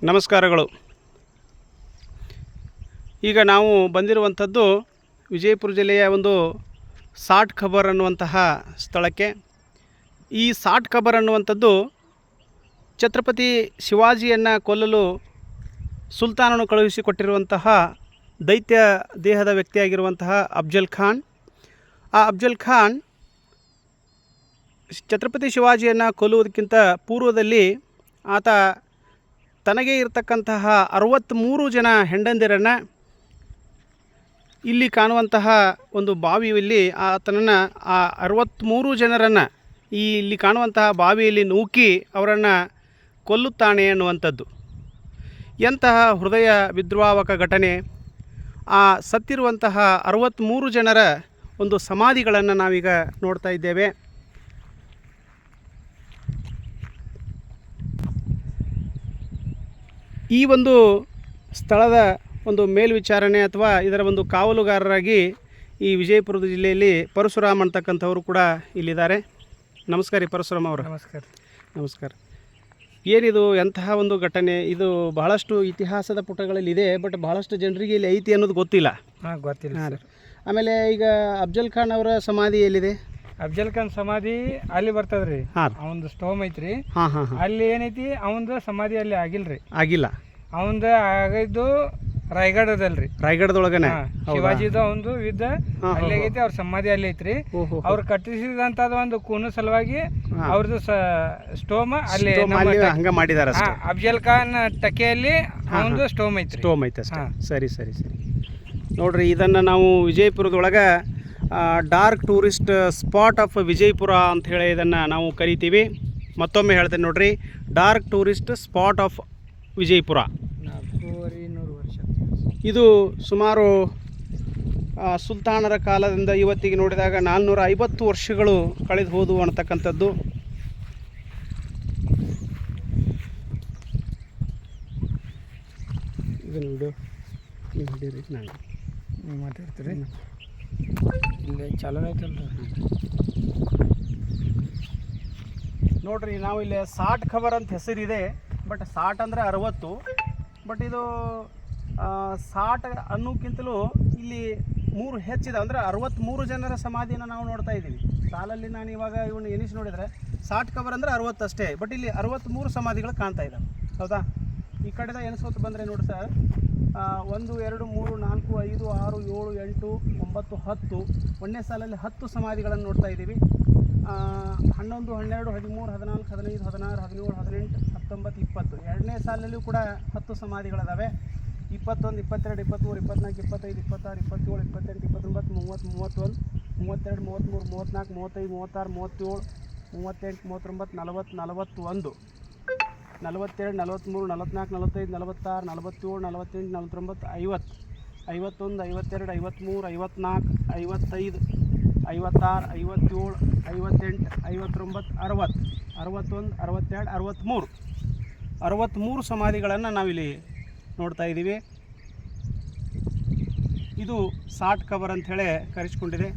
ನಮಸ್ಕಾರಗಳು. ಈಗ ನಾವು ಬಂದಿರುವಂಥದ್ದು ವಿಜಯಪುರ ಜಿಲ್ಲೆಯ ಒಂದು ಸಾಟ್ ಖಬರ್ ಅನ್ನುವಂತಹ ಸ್ಥಳಕ್ಕೆ. ಈ ಸಾಟ್ ಖಬರ್ ಅನ್ನುವಂಥದ್ದು ಛತ್ರಪತಿ ಶಿವಾಜಿಯನ್ನು ಕೊಲ್ಲಲು ಸುಲ್ತಾನನು ಕಳುಹಿಸಿಕೊಟ್ಟಿರುವಂತಹ ದೈತ್ಯ ದೇಹದ ವ್ಯಕ್ತಿಯಾಗಿರುವಂತಹ ಅಫ್ಜಲ್ ಖಾನ್. ಆ ಅಫ್ಜಲ್ ಖಾನ್ ಛತ್ರಪತಿ ಶಿವಾಜಿಯನ್ನು ಕೊಲ್ಲುವುದಕ್ಕಿಂತ ಪೂರ್ವದಲ್ಲಿ ಆತ ತನಗೆ ಇರತಕ್ಕಂತಹ 63 ಜನ ಹೆಂಡಂದಿರನ್ನು ಇಲ್ಲಿ ಕಾಣುವಂತಹ ಒಂದು ಬಾವಿಯಲ್ಲಿ ಆತನನ್ನು ಆ 63 ಜನರನ್ನು ಇಲ್ಲಿ ಕಾಣುವಂತಹ ಬಾವಿಯಲ್ಲಿ ನೂಕಿ ಅವರನ್ನು ಕೊಲ್ಲುತ್ತಾನೆ ಅನ್ನುವಂಥದ್ದು. ಎಂತಹ ಹೃದಯ ವಿದ್ರಾವಕ ಘಟನೆ! ಆ ಸತ್ತಿರುವಂತಹ 63 ಜನರ ಒಂದು ಸಮಾಧಿಗಳನ್ನು ನಾವೀಗ ನೋಡ್ತಾ ಇದ್ದೇವೆ. ಈ ಒಂದು ಸ್ಥಳದ ಒಂದು ಮೇಲ್ವಿಚಾರಣೆ ಅಥವಾ ಇದರ ಒಂದು ಕಾವಲುಗಾರರಾಗಿ ಈ ವಿಜಯಪುರದ ಜಿಲ್ಲೆಯಲ್ಲಿ ಪರಶುರಾಮ್ ಅಂತಕ್ಕಂಥವರು ಕೂಡ ಇಲ್ಲಿದ್ದಾರೆ. ನಮಸ್ಕಾರ ರೀ ಪರಶುರಾಮ್ ಅವರು. ನಮಸ್ಕಾರ. ನಮಸ್ಕಾರ. ಏನಿದು ಎಂತಹ ಒಂದು ಘಟನೆ? ಇದು ಬಹಳಷ್ಟು ಇತಿಹಾಸದ ಪುಟಗಳಲ್ಲಿ ಇದೆ, ಬಟ್ ಬಹಳಷ್ಟು ಜನರಿಗೆ ಇಲ್ಲಿ ಐತಿ ಅನ್ನೋದು ಗೊತ್ತಿಲ್ಲ. ಗೊತ್ತಿಲ್ಲ. ಹಾಂ ರೀ. ಆಮೇಲೆ ಈಗ ಅಫ್ಜಲ್ ಖಾನ್ ಅವರ ಸಮಾಧಿ ಎಲ್ಲಿದೆ? ಅಫ್ಜಲ್ ಖಾನ್ ಸಮಾಧಿ ಅಲ್ಲಿ ಬರ್ತದ್ರಿ. ಹಾಂ. ಅವಂದು ಸ್ಟೋಮ್ ಐತ್ರಿ. ಹಾಂ ಹಾಂ ಹಾಂ. ಅಲ್ಲಿ ಏನೈತಿ, ಅವಂದು ಸಮಾಧಿ ಅಲ್ಲಿ ಆಗಿಲ್ರಿ. ಆಗಿಲ್ಲ. ಅವಂದು ಆಗಿದ್ದು ರಾಯಗಢದಲ್ರಿ. ರಾಯಗಢದೊಳಗನೆ ಶಿವಾಜಿದು ಅವಂದು ಯುದ್ಧ ಅಲ್ಲಿ ಆಗೈತಿ. ಅವ್ರ ಸಮಾಧಿ ಅಲ್ಲಿ ಐತ್ರಿ. ಅವ್ರು ಕಟ್ಟಿಸಿದಂತದ ಒಂದು ಕೂನು ಸಲುವಾಗಿ ಅವ್ರದ್ದು ಸ್ಟೋಮ್ ಅಲ್ಲಿ ಹಂಗ ಮಾಡಿದಾರ. ಅಫ್ಜಲ್ ಖಾನ್ ಟಕೆಯಲ್ಲಿ ಅವಂದು ಸ್ಟೋಮ್ ಐತ್ರಿ. ಸ್ಟೋಮ್ ಐತೆ. ಸರಿ ಸರಿ ಸರಿ. ನೋಡ್ರಿ, ಇದನ್ನು ನಾವು ವಿಜಯಪುರದೊಳಗೆ dark tourist spot of Vijayapura ಅಂತ ಹೇಳಿ ಇದನ್ನು ನಾವು ಕರಿತೀವಿ. ಮತ್ತೊಮ್ಮೆ ಹೇಳ್ತೇನೆ ನೋಡ್ರಿ, dark tourist spot of Vijayapura. ಇದು ಸುಮಾರು ಸುಲ್ತಾನರ ಕಾಲದಿಂದ ಇವತ್ತಿಗೆ ನೋಡಿದಾಗ 450 ವರ್ಷಗಳು ಕಳೆದು ಹೋದವು ಅನ್ನತಕ್ಕಂಥದ್ದು. ಇದನ್ನು ವಿಡಿಯೋ ನೀವು ಹಿಡೀರಿ, ನಾನು ಮಾತಾಡ್ತೀರಿ. ಇಲ್ಲಿ ಚಾಲನೆ ಐತಲ್ರಿ. ನೋಡ್ರಿ, ನಾವು ಇಲ್ಲಿ ಸಾಟ್ ಖಬರ್ ಅಂತ ಹೆಸರಿದೆ, ಬಟ್ ಸಾಟ್ ಅಂದರೆ 60. ಬಟ್ ಇದು ಸಾಟ್ ಅನ್ನೋಕ್ಕಿಂತಲೂ ಇಲ್ಲಿ 3 ಹೆಚ್ಚಿದೆ. ಅಂದರೆ 63 ಜನರ ಸಮಾಧಿನ ನಾವು ನೋಡ್ತಾ ಇದ್ದೀವಿ. ಸಾಲಲ್ಲಿ ನಾನು ಇವಾಗ ಇವನು ಎನಿಸಿ ನೋಡಿದರೆ ಸಾಟ್ ಖಬರ್ ಅಂದರೆ 60 ಅಷ್ಟೇ, ಬಟ್ ಇಲ್ಲಿ 63 ಸಮಾಧಿಗಳು ಕಾಣ್ತಾ ಇದ್ದಾವೆ. ಹೌದಾ? ಈ ಕಡೆದ ಎನಿಸ್ಕೊತ ಬಂದರೆ ನೋಡಿ ಸರ್, 1 2 3 4 5 6 7 8 9 10. ಒಂದನೇ ಸಾಲಲ್ಲಿ 10 ಸಮಾಧಿಗಳನ್ನು ನೋಡ್ತಾ ಇದ್ದೀವಿ. 11 12 13 14 15 16 17 18 19 20. ಎರಡನೇ ಸಾಲಲ್ಲೂ ಕೂಡ 10 ಸಮಾಧಿಗಳಿದ್ದಾವೆ. 21 22 23 24 25 26 27 28 29 30 31 32 33 34 35 36 37 38 39 40 41 42 43 44 45 46 47 48 49 50 51 52 53 54 55 56 57 58 59 60 61 62 63 ಸಮಾಧಿಗಳನ್ನು ನಾವಿಲ್ಲಿ ನೋಡ್ತಾ ಇದ್ದೀವಿ. ಇದು ಸಾಟ್ ಖಬರ್ ಅಂಥೇಳಿ ಕರೆಸ್ಕೊಂಡಿದೆ.